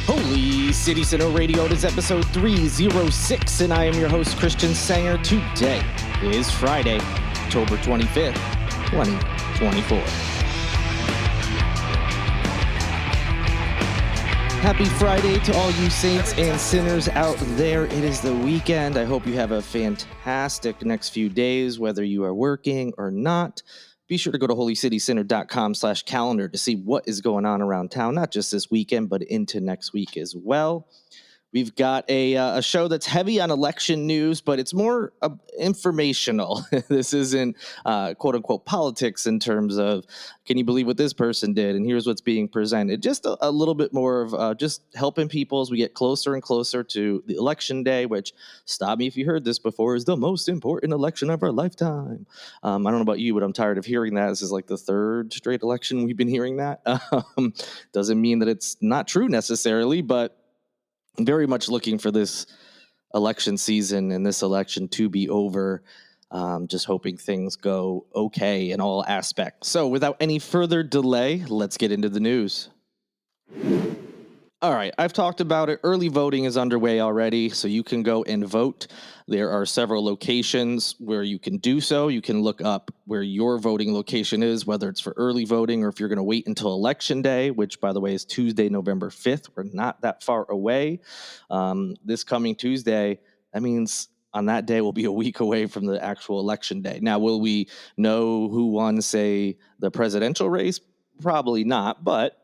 Holy City Center Radio, it is episode 306, and I am your host, Christian Sanger. Today is Friday, October 25th, 2024. Happy Friday to all you saints and sinners out there. It is the weekend. I hope you have a fantastic next few days, whether you are working or not. Be sure to go to holycitycenter.com/calendar to see what is going on around town, not just this weekend, but into next week as well. We've got a show that's heavy on election news, but it's more informational. This isn't quote-unquote politics in terms of, can you believe what this person did? And here's what's being presented. Just a little bit more of just helping people as we get closer and closer to the election day, which, stop me if you heard this before, is the most important election of our lifetime. I don't know about you, but I'm tired of hearing that. This is like the third straight election we've been hearing that. Doesn't mean that it's not true necessarily, but very much looking for this election season and this election to be over. Just hoping things go okay in all aspects. So without any further delay, let's get into the news. All right, I've talked about it. Early voting is underway already, so you can go and vote. There are several locations where you can do so. You can look up where your voting location is, whether it's for early voting or if you're going to wait until Election Day, which, by the way, is Tuesday, November 5th. We're not that far away. This coming Tuesday, that means on that day we'll be a week away from the actual Election Day. Now, will we know who won, say, the presidential race? Probably not, but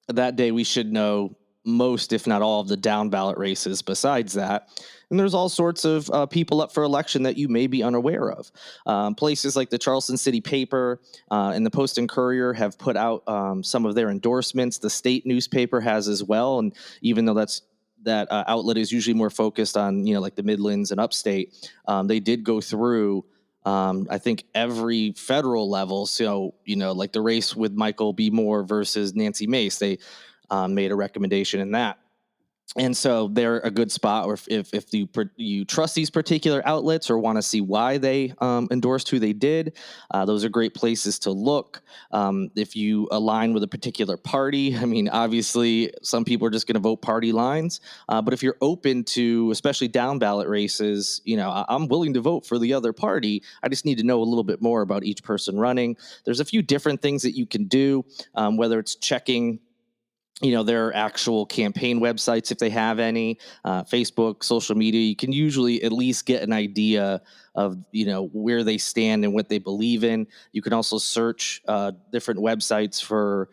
that day we should know most, if not all, of the down ballot races besides that. And there's all sorts of people up for election that you may be unaware of. Places like the Charleston City Paper and the Post and Courier have put out some of their endorsements. The state newspaper has as well. And even though that outlet is usually more focused on, like the Midlands and upstate, they did go through I think every federal level. So, like the race with Michael B. Moore versus Nancy Mace, they made a recommendation in that. And so they're a good spot, or if you trust these particular outlets or want to see why they endorsed who they did, those are great places to look. If you align with a particular party, obviously some people are just going to vote party lines. But if you're open to, especially down ballot races, I'm willing to vote for the other party. I just need to know a little bit more about each person running. There's a few different things that you can do, whether it's checking their actual campaign websites, if they have any, Facebook, social media. You can usually at least get an idea of, where they stand and what they believe in. You can also search different websites for,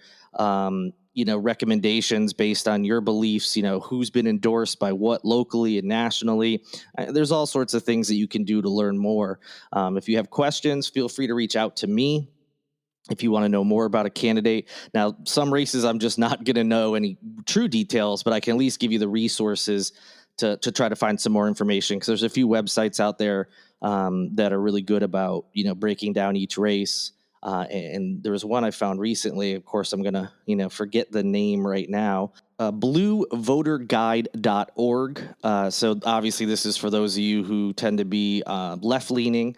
recommendations based on your beliefs, who's been endorsed by what locally and nationally. There's all sorts of things that you can do to learn more. If you have questions, feel free to reach out to me if you want to know more about a candidate. Now, some races I'm just not going to know any true details, but I can at least give you the resources to try to find some more information, because there's a few websites out there that are really good about, breaking down each race. And there was one I found recently. Of course, I'm going to, forget the name right now. bluevoterguide.org. So obviously this is for those of you who tend to be left-leaning.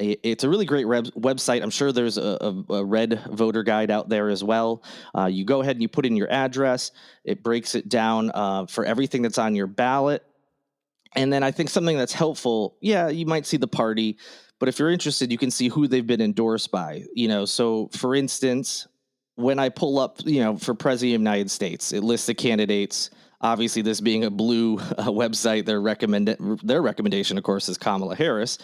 It's a really great website. I'm sure there's a red voter guide out there as well. You go ahead and you put in your address. It breaks it down for everything that's on your ballot. And then I think something that's helpful, you might see the party, but if you're interested, you can see who they've been endorsed by. So for instance, when I pull up, for President of the United States, it lists the candidates. Obviously, this being a blue website, their recommendation, of course, is Kamala Harris.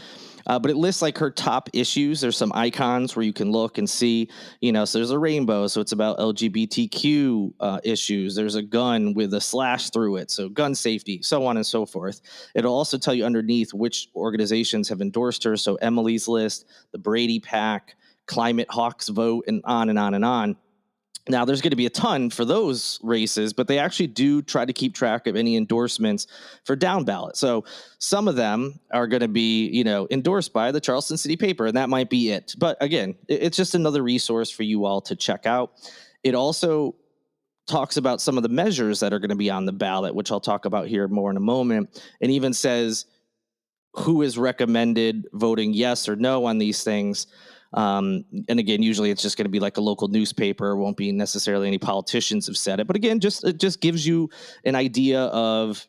But it lists like her top issues. There's some icons where you can look and see, so there's a rainbow. So it's about LGBTQ issues. There's a gun with a slash through it. So gun safety, so on and so forth. It'll also tell you underneath which organizations have endorsed her. So Emily's List, the Brady PAC, Climate Hawks Vote, and on and on and on. Now, there's going to be a ton for those races, but they actually do try to keep track of any endorsements for down ballot. So some of them are going to be, endorsed by the Charleston City Paper, and that might be it. But again, it's just another resource for you all to check out. It also talks about some of the measures that are going to be on the ballot, which I'll talk about here more in a moment, and even says who is recommended voting yes or no on these things. And again, usually it's just going to be like a local newspaper. It won't be necessarily any politicians have said it. But again, it just gives you an idea of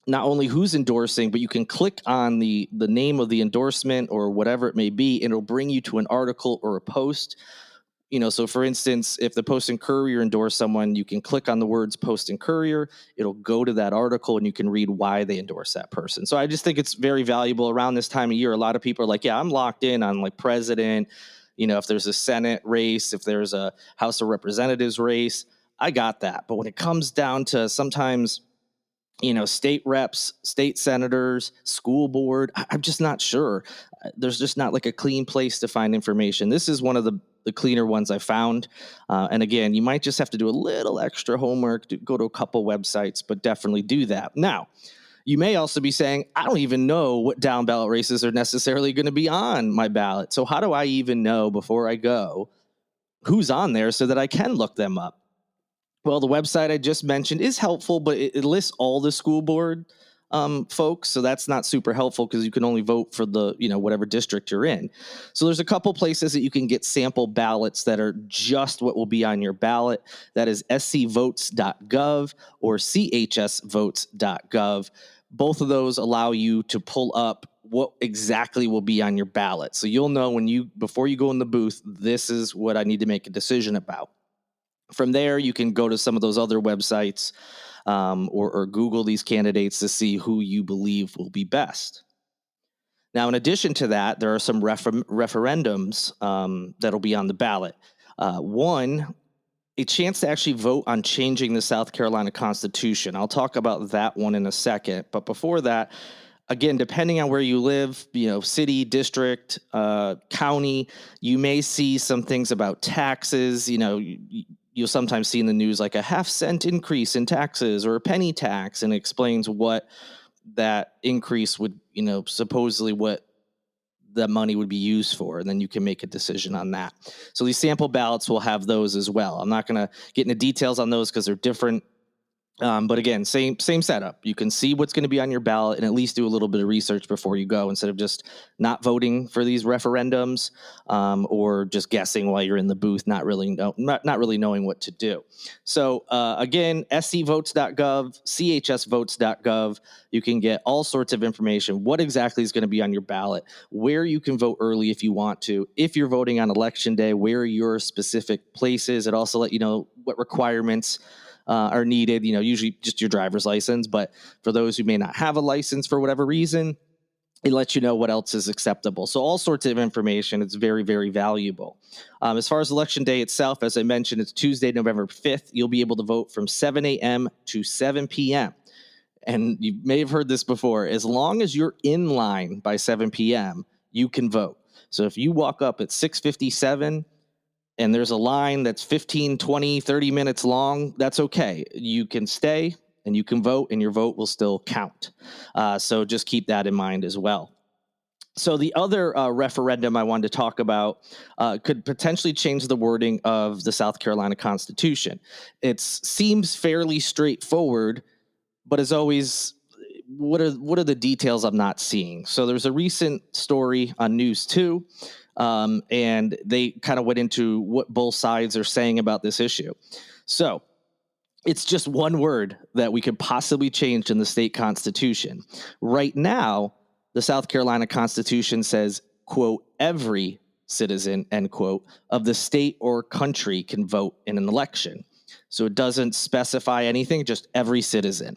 not only who's endorsing, but you can click on the name of the endorsement or whatever it may be, and it'll bring you to an article or a post. So for instance, if the Post and Courier endorse someone, you can click on the words Post and Courier. It'll go to that article and you can read why they endorse that person. So I just think it's very valuable around this time of year. A lot of people are like, yeah, I'm locked in on like president. If there's a Senate race, if there's a House of Representatives race, I got that. But when it comes down to sometimes, state reps, state senators, school board, I'm just not sure. There's just not like a clean place to find information. This is one of the cleaner ones I found. And again, you might just have to do a little extra homework, go to a couple websites, but definitely do that. Now, you may also be saying, I don't even know what down ballot races are necessarily going to be on my ballot. So how do I even know before I go who's on there so that I can look them up? Well, the website I just mentioned is helpful, but it lists all the school board folks. So that's not super helpful because you can only vote for the, whatever district you're in. So there's a couple places that you can get sample ballots that are just what will be on your ballot. That is scvotes.gov or chsvotes.gov. Both of those allow you to pull up what exactly will be on your ballot. So you'll know before you go in the booth, this is what I need to make a decision about. From there, you can go to some of those other websites or Google these candidates to see who you believe will be best. Now, in addition to that, there are some referendums that'll be on the ballot. One, a chance to actually vote on changing the South Carolina Constitution. I'll talk about that one in a second. But before that, again, depending on where you live, city, district, county, you may see some things about taxes. You'll sometimes see in the news like a 0.5 cent increase in taxes or a penny tax, and it explains what that increase would, supposedly what the money would be used for. And then you can make a decision on that. So these sample ballots will have those as well. I'm not going to get into details on those because they're different. But again, same setup. You can see what's going to be on your ballot and at least do a little bit of research before you go, instead of just not voting for these referendums or just guessing while you're in the booth, not really knowing what to do. So again, scvotes.gov, chsvotes.gov. You can get all sorts of information. What exactly is going to be on your ballot? Where you can vote early if you want to. If you're voting on election day, where your specific place is. It also let you know what requirements are needed, usually just your driver's license. But for those who may not have a license for whatever reason, it lets you know what else is acceptable. So all sorts of information. It's very, very valuable. As far as election day itself, as I mentioned, it's Tuesday, November 5th. You'll be able to vote from 7 a.m. to 7 p.m. And you may have heard this before. As long as you're in line by 7 p.m., you can vote. So if you walk up at 6:57 and there's a line that's 15, 20, 30 minutes long, that's okay. You can stay and you can vote, and your vote will still count. So just keep that in mind as well. So the other referendum I wanted to talk about could potentially change the wording of the South Carolina Constitution. It seems fairly straightforward, but as always, what are the details I'm not seeing? So there's a recent story on News 2. And they kind of went into what both sides are saying about this issue. So it's just one word that we could possibly change in the state constitution. Right now, the South Carolina Constitution says, quote, every citizen, end quote, of the state or country can vote in an election. So it doesn't specify anything, just every citizen.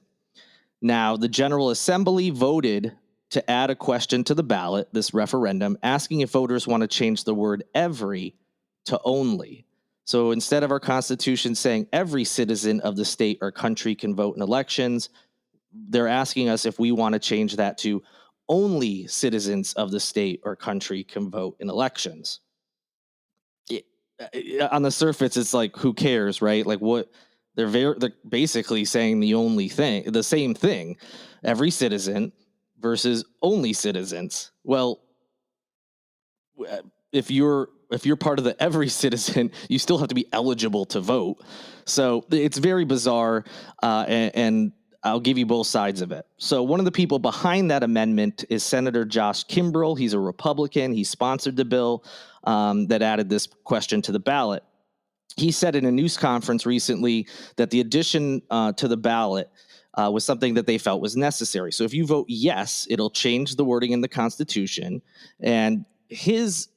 Now, the General Assembly voted to add a question to the ballot, this referendum, asking if voters want to change the word every to only. So instead of our Constitution saying every citizen of the state or country can vote in elections, they're asking us if we want to change that to only citizens of the state or country can vote in elections. On the surface, it's like, who cares, right? Like what they're basically saying the same thing, every citizen versus only citizens. Well, if you're part of the every citizen, you still have to be eligible to vote. So it's very bizarre, and I'll give you both sides of it. So one of the people behind that amendment is Senator Josh Kimbrell. He's a Republican. He sponsored the bill that added this question to the ballot. He said in a news conference recently that the addition to the ballot was something that they felt was necessary. So if you vote yes, it'll change the wording in the Constitution. And his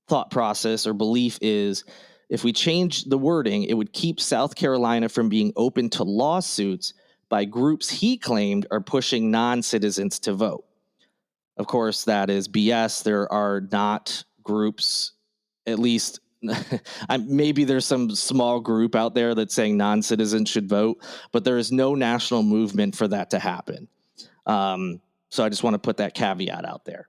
thought process or belief is if we change the wording, it would keep South Carolina from being open to lawsuits by groups he claimed are pushing non-citizens to vote. Of course, that is BS. There are not groups, at least maybe there's some small group out there that's saying non-citizens should vote, but there is no national movement for that to happen. So I just want to put that caveat out there.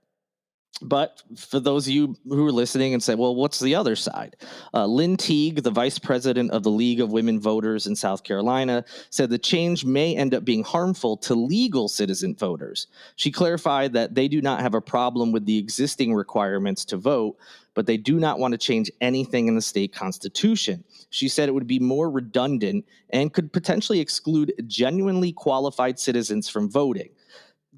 But for those of you who are listening and say, well, what's the other side? Lynn Teague, the vice president of the League of Women Voters in South Carolina, said the change may end up being harmful to legal citizen voters. She clarified that they do not have a problem with the existing requirements to vote, but they do not want to change anything in the state constitution. She said it would be more redundant and could potentially exclude genuinely qualified citizens from voting.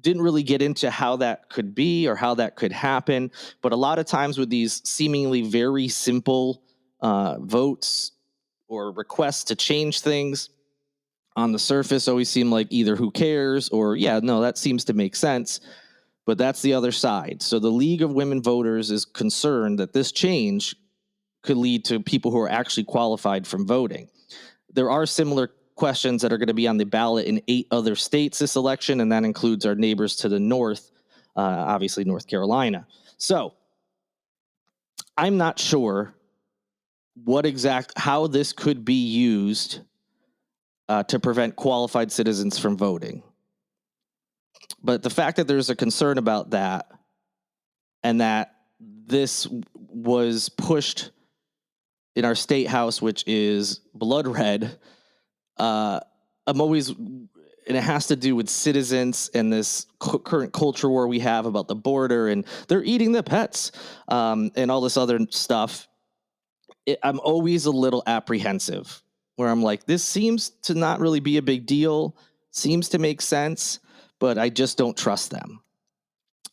Didn't really get into how that could be or how that could happen. But a lot of times with these seemingly very simple votes or requests to change things on the surface always seem like either who cares or, yeah, no, that seems to make sense. But that's the other side. So the League of Women Voters is concerned that this change could lead to people who are actually qualified from voting. There are similar questions that are going to be on the ballot in 8 other states this election, and that includes our neighbors to the north, obviously North Carolina. So I'm not sure how this could be used to prevent qualified citizens from voting. But the fact that there's a concern about that and that this was pushed in our state house, which is blood red, I'm always, and it has to do with citizens and this current culture war we have about the border and they're eating the pets and all this other stuff. I'm always a little apprehensive where I'm like, this seems to not really be a big deal, seems to make sense, but I just don't trust them.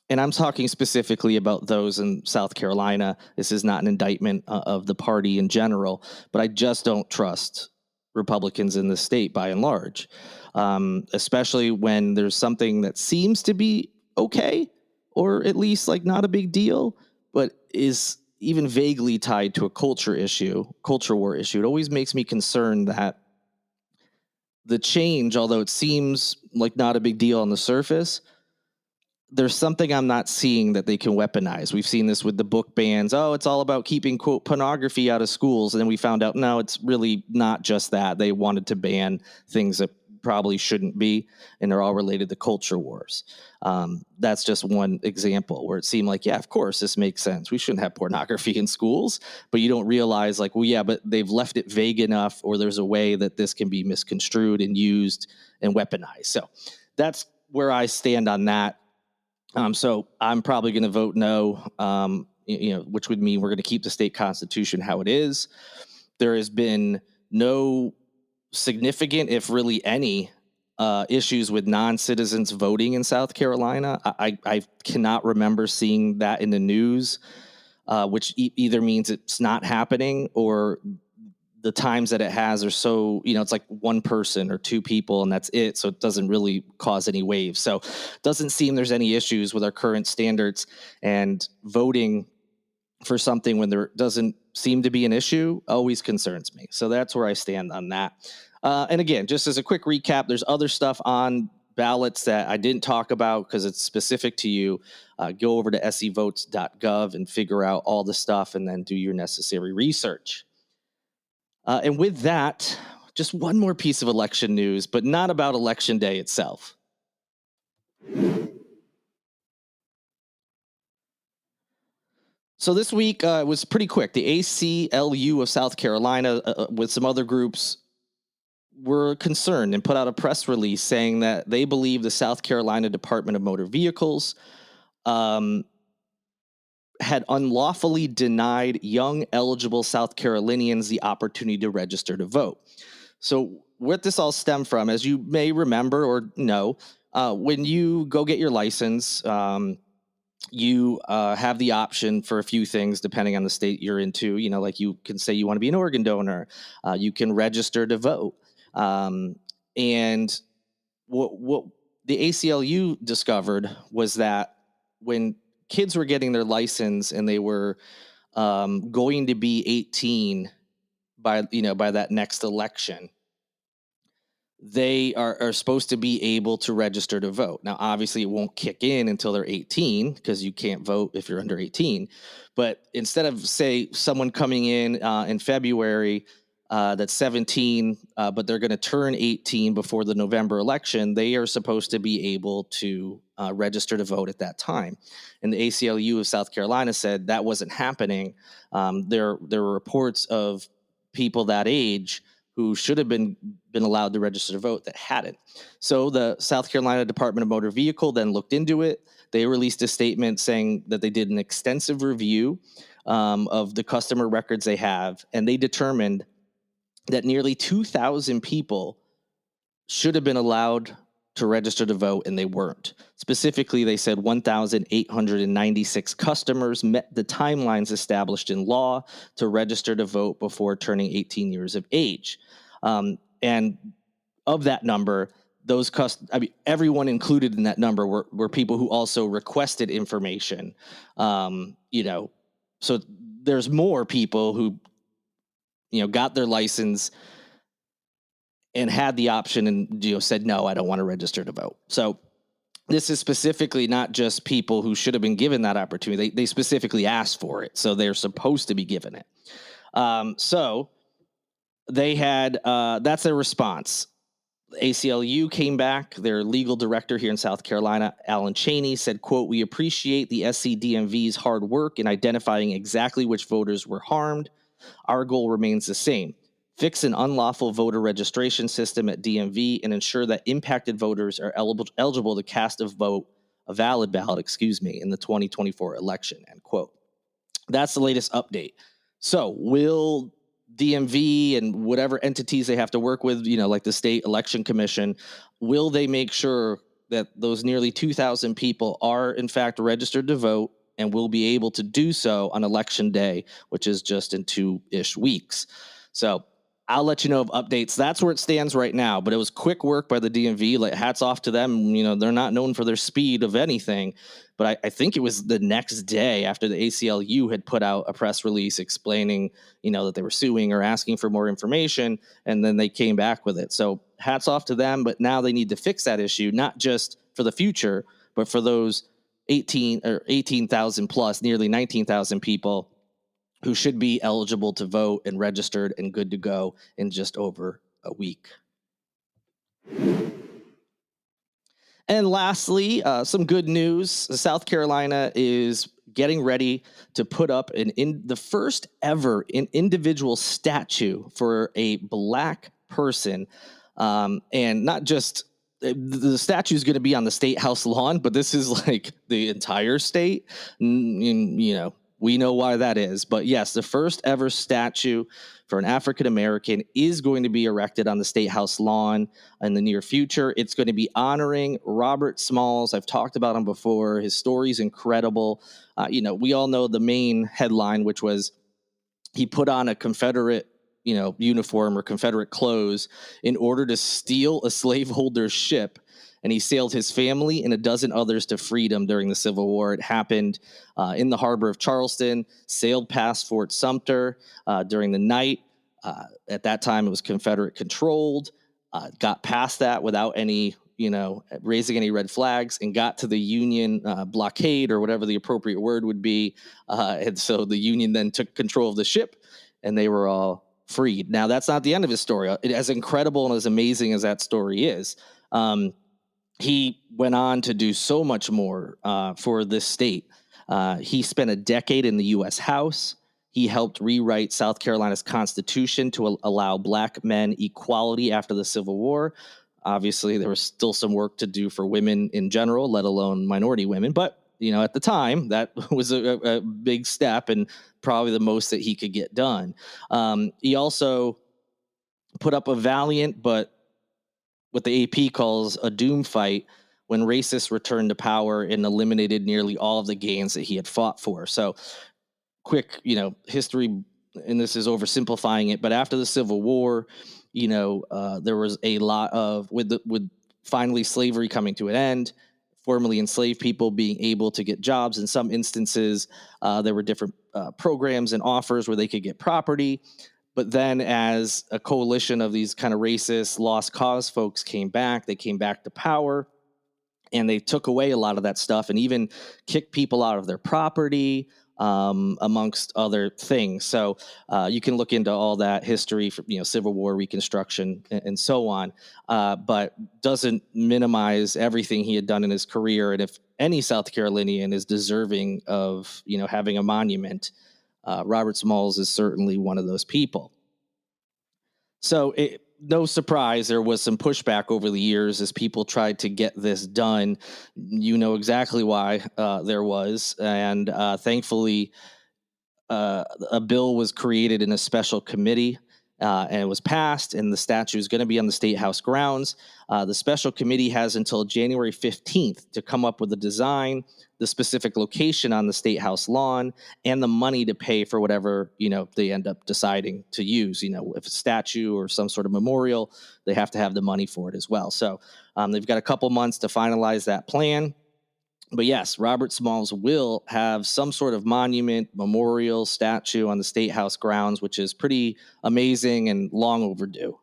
And I'm talking specifically about those in South Carolina. This is not an indictment of the party in general, but I just don't trust Republicans in the state by and large, especially when there's something that seems to be okay, or at least like not a big deal, but is even vaguely tied to a culture war issue. It always makes me concerned that the change, although it seems like not a big deal on the surface, there's something I'm not seeing that they can weaponize. We've seen this with the book bans. Oh, it's all about keeping, quote, pornography out of schools. And then we found out, no, it's really not just that. They wanted to ban things that probably shouldn't be, and they're all related to culture wars. That's just one example where it seemed like, yeah, of course, this makes sense. We shouldn't have pornography in schools, but you don't realize like, well, yeah, but they've left it vague enough, or there's a way that this can be misconstrued and used and weaponized. So that's where I stand on that. So I'm probably going to vote no, which would mean we're going to keep the state constitution how it is. There has been no significant, if really any, issues with non-citizens voting in South Carolina. I cannot remember seeing that in the news, which either means it's not happening or the times that it has are so, it's like one person or 2 people and that's it. So it doesn't really cause any waves. So it doesn't seem there's any issues with our current standards, and voting for something when there doesn't seem to be an issue always concerns me. So that's where I stand on that. And again, just as a quick recap, there's other stuff on ballots that I didn't talk about because it's specific to you. Go over to sevotes.gov and figure out all the stuff and then do your necessary research. And with that, just one more piece of election news, but not about Election Day itself. So this week was pretty quick. The ACLU of South Carolina, with some other groups, were concerned and put out a press release saying that they believe the South Carolina Department of Motor Vehicles had unlawfully denied young eligible South Carolinians the opportunity to register to vote. So what this all stemmed from, as you may remember or know, when you go get your license, you have the option for a few things depending on the state you're into. Like you can say you want to be an organ donor, you can register to vote, and what the ACLU discovered was that when kids were getting their license and they were going to be 18 by that next election, they are supposed to be able to register to vote. Now, obviously, it won't kick in until they're 18 because you can't vote if you're under 18. But instead of, say, someone coming in February that's 17, but they're going to turn 18 before the November election, they are supposed to be able to register to vote at that time. And the ACLU of South Carolina said that wasn't happening. There were reports of people that age who should have been allowed to register to vote that hadn't. So the South Carolina Department of Motor Vehicle then looked into it. They released a statement saying that they did an extensive review of the customer records they have, and they determined that nearly 2,000 people should have been allowed to register to vote, and they weren't. Specifically, they said 1,896 customers met the timelines established in law to register to vote before turning 18 years of age. And of that number, everyone included in that number were people who also requested information. So there's more people who, got their license and had the option and said, no, I don't want to register to vote. So this is specifically not just people who should have been given that opportunity. They specifically asked for it, so they're supposed to be given it. So they had that's their response. ACLU came back. Their legal director here in South Carolina, Alan Cheney, said, quote, "We appreciate the SCDMV's hard work in identifying exactly which voters were harmed. Our goal remains the same. Fix an unlawful voter registration system at DMV and ensure that impacted voters are eligible to cast a valid ballot, in the 2024 election," end quote. That's the latest update. So will DMV and whatever entities they have to work with, like the state election commission, will they make sure that those nearly 2,000 people are in fact registered to vote and will be able to do so on election day, which is just in 2-ish weeks? So I'll let you know of updates. That's where it stands right now. But it was quick work by the DMV. Like, hats off to them. They're not known for their speed of anything. But I think it was the next day after the ACLU had put out a press release explaining, that they were suing or asking for more information. And then they came back with it. So hats off to them. But now they need to fix that issue, not just for the future, but for those 18,000 plus, nearly 19,000 people who should be eligible to vote and registered and good to go in just over a week. And lastly, some good news. South Carolina is getting ready to put up the first ever individual statue for a Black person. And not just the statue is going to be on the State House lawn, but this is like the entire state. We know why that is. But yes, the first ever statue for an African American is going to be erected on the State House lawn in the near future. It's going to be honoring Robert Smalls. I've talked about him before. His story is incredible. We all know the main headline, which was he put on a Confederate uniform or Confederate clothes in order to steal a slaveholder's ship. And he sailed his family and a dozen others to freedom during the Civil War. It happened in the harbor of Charleston, sailed past Fort Sumter during the night. At that time, it was Confederate controlled, got past that without any, raising any red flags, and got to the Union blockade or whatever the appropriate word would be. And so the Union then took control of the ship and they were all freed. Now, that's not the end of his story. As incredible and as amazing as that story is, he went on to do so much more for this state. He spent a decade in the U.S. House. He helped rewrite South Carolina's Constitution to allow Black men equality after the Civil War. Obviously, there was still some work to do for women in general, let alone minority women. But, at the time, that was a big step and probably the most that he could get done. He also put up a valiant but what the AP calls a doom fight when racists returned to power and eliminated nearly all of the gains that he had fought for. So quick, history, and this is oversimplifying it, but after the Civil War, there was a lot of with finally slavery coming to an end, formerly enslaved people being able to get jobs. In some instances, there were different programs and offers where they could get property. But then as a coalition of these kind of racist lost cause folks came back, they came back to power, and they took away a lot of that stuff and even kicked people out of their property, amongst other things. So you can look into all that history, for, Civil War, Reconstruction, and so on, but doesn't minimize everything he had done in his career. And if any South Carolinian is deserving of, having a monument, Robert Smalls is certainly one of those people. So no surprise, there was some pushback over the years as people tried to get this done. You know exactly why there was. And thankfully, a bill was created in a special committee, and it was passed, and the statue is going to be on the State House grounds. The special committee has until January 15th to come up with a design, the specific location on the State House lawn, and the money to pay for whatever, they end up deciding to use. If a statue or some sort of memorial, they have to have the money for it as well. So they've got a couple months to finalize that plan. But yes, Robert Smalls will have some sort of monument, memorial, statue on the State House grounds, which is pretty amazing and long overdue.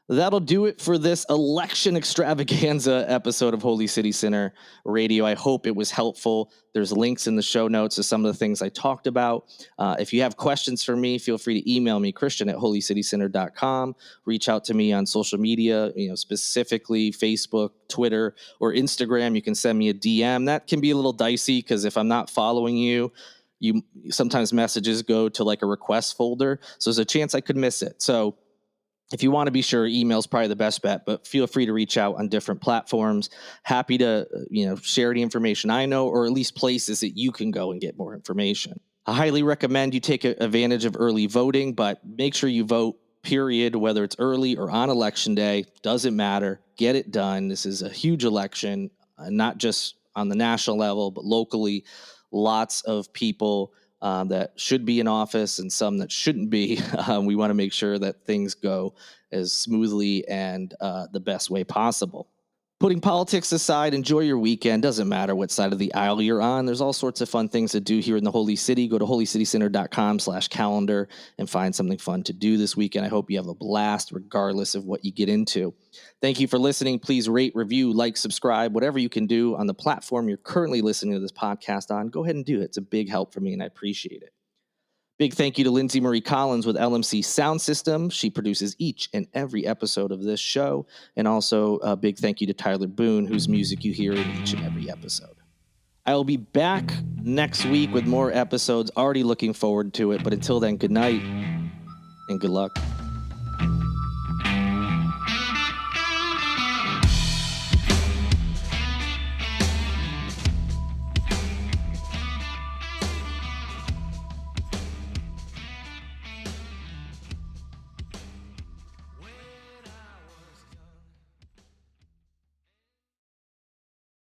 That'll do it for this election extravaganza episode of Holy City Center Radio. I hope it was helpful. There's links in the show notes to some of the things I talked about. If you have questions for me, feel free to email me, Christian@holycitycenter.com. Reach out to me on social media, specifically Facebook, Twitter, or Instagram. You can send me a DM. That can be a little dicey because if I'm not following you, sometimes messages go to like a request folder. So there's a chance I could miss it. So if you want to be sure, email is probably the best bet, but feel free to reach out on different platforms. Happy to, share any information I know, or at least places that you can go and get more information. I highly recommend you take advantage of early voting, but make sure you vote, period, whether it's early or on election day. Doesn't matter. Get it done. This is a huge election, not just on the national level, but locally. Lots of people that should be in office and some that shouldn't be. We want to make sure that things go as smoothly and the best way possible. Putting politics aside, enjoy your weekend. Doesn't matter what side of the aisle you're on. There's all sorts of fun things to do here in the Holy City. Go to holycitycenter.com/calendar and find something fun to do this weekend. I hope you have a blast regardless of what you get into. Thank you for listening. Please rate, review, like, subscribe, whatever you can do on the platform you're currently listening to this podcast on. Go ahead and do it. It's a big help for me, and I appreciate it. Big thank you to Lindsay Marie Collins with LMC Soundsystem. She produces each and every episode of this show. And also a big thank you to Tyler Boone, whose music you hear in each and every episode. I will be back next week with more episodes. Already looking forward to it. But until then, good night and good luck.